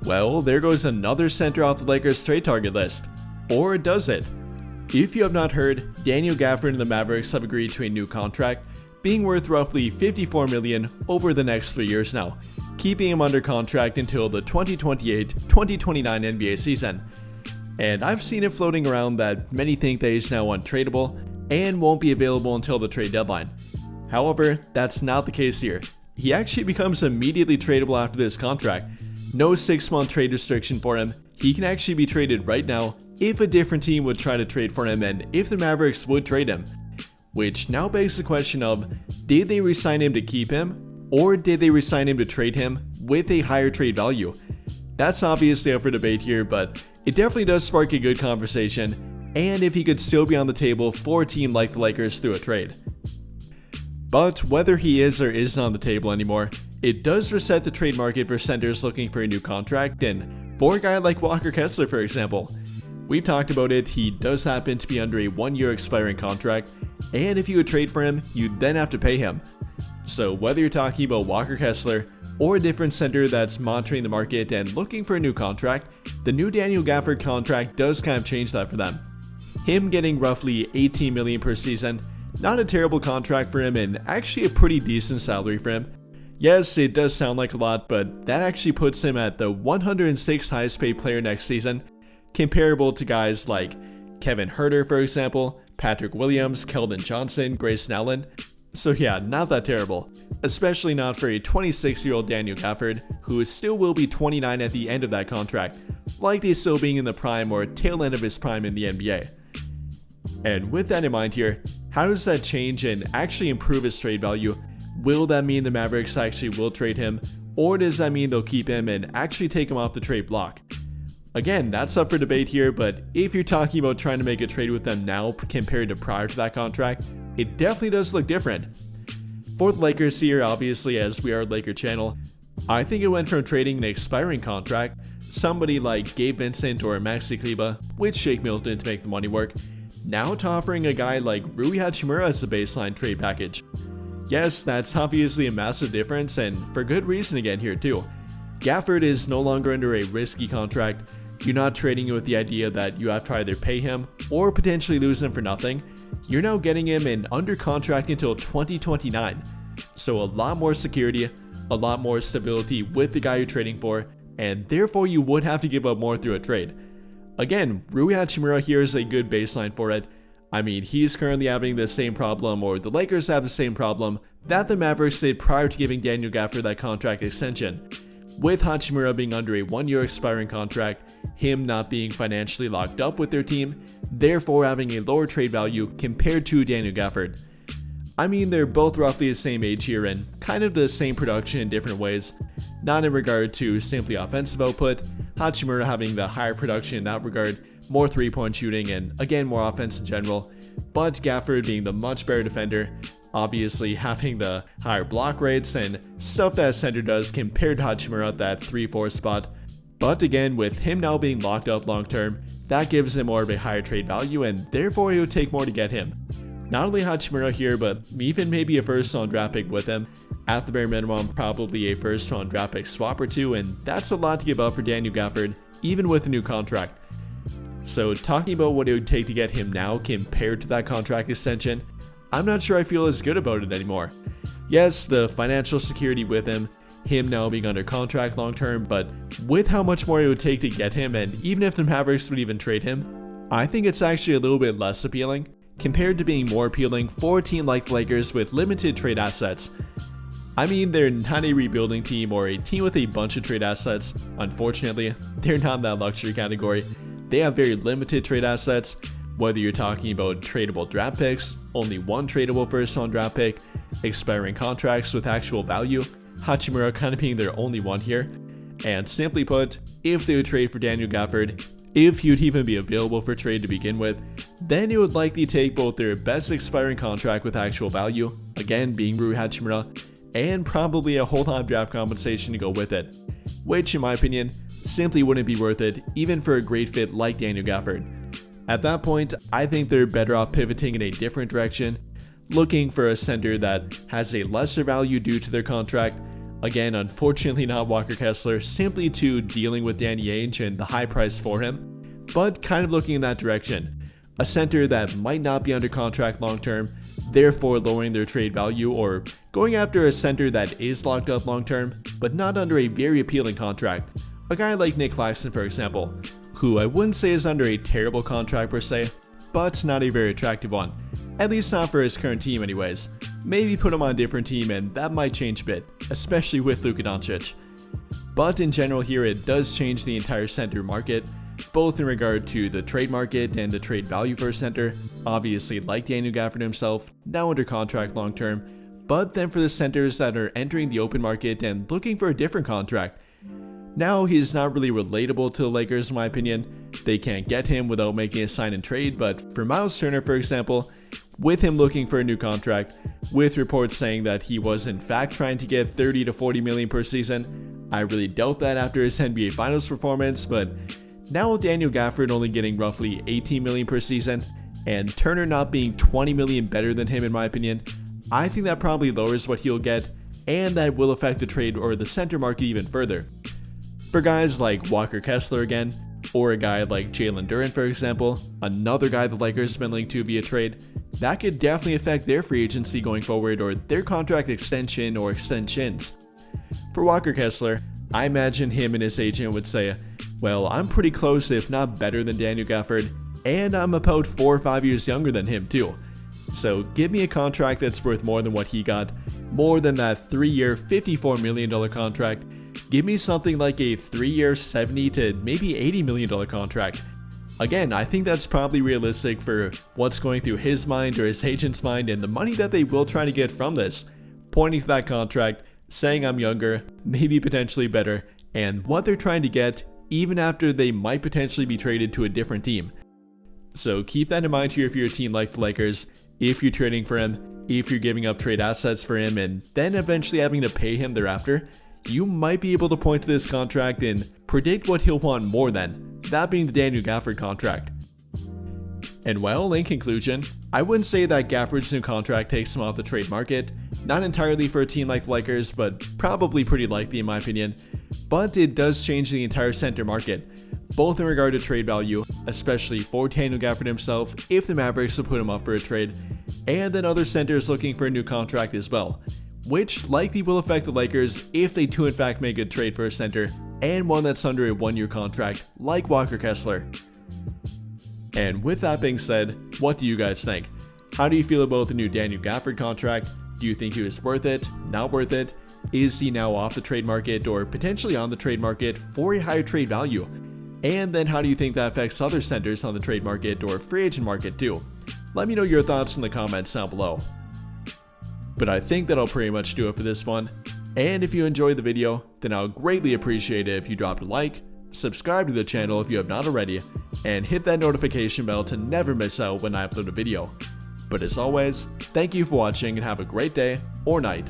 Well, there goes another center off the Lakers trade target list. Or does it? If you have not heard, Daniel Gafford and the Mavericks have agreed to a new contract, being worth roughly $54 million over the next 3 years now, keeping him under contract until the 2028-2029 NBA season. And I've seen it floating around that many think that he's now untradeable and won't be available until the trade deadline. However, that's not the case here. He actually becomes immediately tradable after this contract. No 6-month trade restriction for him. He can actually be traded right now if a different team would try to trade for him and if the Mavericks would trade him. Which now begs the question of, did they re-sign him to keep him, or did they re-sign him to trade him with a higher trade value? That's obviously up for debate here, but it definitely does spark a good conversation, and if he could still be on the table for a team like the Lakers through a trade. But whether he is or isn't on the table anymore, it does reset the trade market for centers looking for a new contract, and for a guy like Walker Kessler, for example. We've talked about it, he does happen to be under a 1-year expiring contract, and if you would trade for him, you'd then have to pay him. So whether you're talking about Walker Kessler, or a different center that's monitoring the market and looking for a new contract, the new Daniel Gafford contract does kind of change that for them. Him getting roughly $18 million per season, not a terrible contract for him and actually a pretty decent salary for him. Yes, it does sound like a lot, but that actually puts him at the 106th highest paid player next season, comparable to guys like Kevin Huerter, for example, Patrick Williams, Keldon Johnson, Grayson Allen. So yeah, not that terrible, especially not for a 26-year-old Daniel Gafford, who still will be 29 at the end of that contract, likely still being in the prime or tail end of his prime in the NBA. And with that in mind here, how does that change and actually improve his trade value? Will that mean the Mavericks actually will trade him, or does that mean they'll keep him and actually take him off the trade block? Again, that's up for debate here, but if you're talking about trying to make a trade with them now compared to prior to that contract, it definitely does look different. For the Lakers here, obviously, as we are a Laker channel, I think it went from trading an expiring contract, somebody like Gabe Vincent or Maxi Kleber with Shake Milton to make the money work, now to offering a guy like Rui Hachimura as a baseline trade package. Yes, that's obviously a massive difference, and for good reason again here too. Gafford is no longer under a risky contract. You're not trading it with the idea that you have to either pay him or potentially lose him for nothing. You're now getting him in under contract until 2029. So a lot more security, a lot more stability with the guy you're trading for, and therefore you would have to give up more through a trade. Again, Rui Hachimura here is a good baseline for it. I mean, he's currently having the same problem, or the Lakers have the same problem, that the Mavericks did prior to giving Daniel Gafford that contract extension. With Hachimura being under a 1-year expiring contract, him not being financially locked up with their team, therefore having a lower trade value compared to Daniel Gafford. I mean, they're both roughly the same age here and kind of the same production in different ways, not in regard to simply offensive output, Hachimura having the higher production in that regard, more 3-point shooting and again more offense in general, but Gafford being the much better defender, obviously having the higher block rates and stuff that a center does compared to Hachimura at that 3-4 spot. But again, with him now being locked up long term, that gives him more of a higher trade value and therefore it would take more to get him. Not only Hachimura here, but even maybe a first round draft pick with him. At the bare minimum, probably a first round draft pick swap or two, and that's a lot to give up for Daniel Gafford, even with a new contract. So talking about what it would take to get him now compared to that contract extension, I'm not sure I feel as good about it anymore. Yes, the financial security with him now being under contract long term, but with how much more it would take to get him, and even if the Mavericks would even trade him, I think it's actually a little bit less appealing compared to being more appealing for a team like the Lakers with limited trade assets. I mean, they're not a rebuilding team or a team with a bunch of trade assets. Unfortunately, they're not in that luxury category. They have very limited trade assets, whether you're talking about tradable draft picks, only one tradable first round draft pick, expiring contracts with actual value, Hachimura kind of being their only one here. And simply put, if they would trade for Daniel Gafford, if he would even be available for trade to begin with, then it would likely take both their best expiring contract with actual value, again being Rui Hachimura, and probably a whole lot of draft compensation to go with it, which in my opinion simply wouldn't be worth it even for a great fit like Daniel Gafford. At that point, I think they're better off pivoting in a different direction, looking for a center that has a lesser value due to their contract, Again, unfortunately not Walker Kessler, simply to dealing with Danny Ainge and the high price for him, but kind of looking in that direction. A center that might not be under contract long term, therefore lowering their trade value, or going after a center that is locked up long term, but not under a very appealing contract. A guy like Nick Claxton, for example, who I wouldn't say is under a terrible contract per se, but not a very attractive one. At least not for his current team anyways. Maybe put him on a different team and that might change a bit, especially with Luka Doncic. But in general here, it does change the entire center market, both in regard to the trade market and the trade value for a center. Obviously, like Daniel Gafford himself, now under contract long term, but then for the centers that are entering the open market and looking for a different contract. Now he's not really relatable to the Lakers in my opinion. They can't get him without making a sign and trade, but for Miles Turner, for example, with him looking for a new contract, with reports saying that he was in fact trying to get 30 to 40 million per season, I really doubt that after his NBA Finals performance, but now Daniel Gafford only getting roughly 18 million per season, and Turner not being 20 million better than him in my opinion, I think that probably lowers what he'll get, and that will affect the trade or the center market even further. For guys like Walker Kessler again, or a guy like Jalen Duren for example, another guy the Lakers have been linked to via trade, that could definitely affect their free agency going forward or their contract extension or extensions. For Walker Kessler, I imagine him and his agent would say, well, I'm pretty close if not better than Daniel Gafford, and I'm about 4 or 5 years younger than him too. So give me a contract that's worth more than what he got, more than that 3-year $54 million contract. Give me something like a 3-year $70 to maybe $80 million contract. Again, I think that's probably realistic for what's going through his mind or his agent's mind and the money that they will try to get from this, pointing to that contract, saying I'm younger, maybe potentially better, and what they're trying to get even after they might potentially be traded to a different team. So keep that in mind here if you're a team like the Lakers, if you're trading for him, if you're giving up trade assets for him and then eventually having to pay him thereafter, you might be able to point to this contract and predict what he'll want more than, that being the Daniel Gafford contract. And well, in conclusion, I wouldn't say that Gafford's new contract takes him off the trade market, not entirely for a team like the Lakers, but probably pretty likely in my opinion, but it does change the entire center market, both in regard to trade value, especially for Daniel Gafford himself if the Mavericks will put him up for a trade, and then other centers looking for a new contract as well, which likely will affect the Lakers if they do in fact make a trade for a center, and one that's under a 1-year contract like Walker Kessler. And with that being said, what do you guys think? How do you feel about the new Daniel Gafford contract? Do you think he was worth it? Not worth it? Is he now off the trade market or potentially on the trade market for a higher trade value? And then how do you think that affects other centers on the trade market or free agent market too? Let me know your thoughts in the comments down below. But I think that'll pretty much do it for this one. And if you enjoyed the video, then I'll greatly appreciate it if you dropped a like, subscribe to the channel if you have not already, and hit that notification bell to never miss out when I upload a video. But as always, thank you for watching and have a great day or night.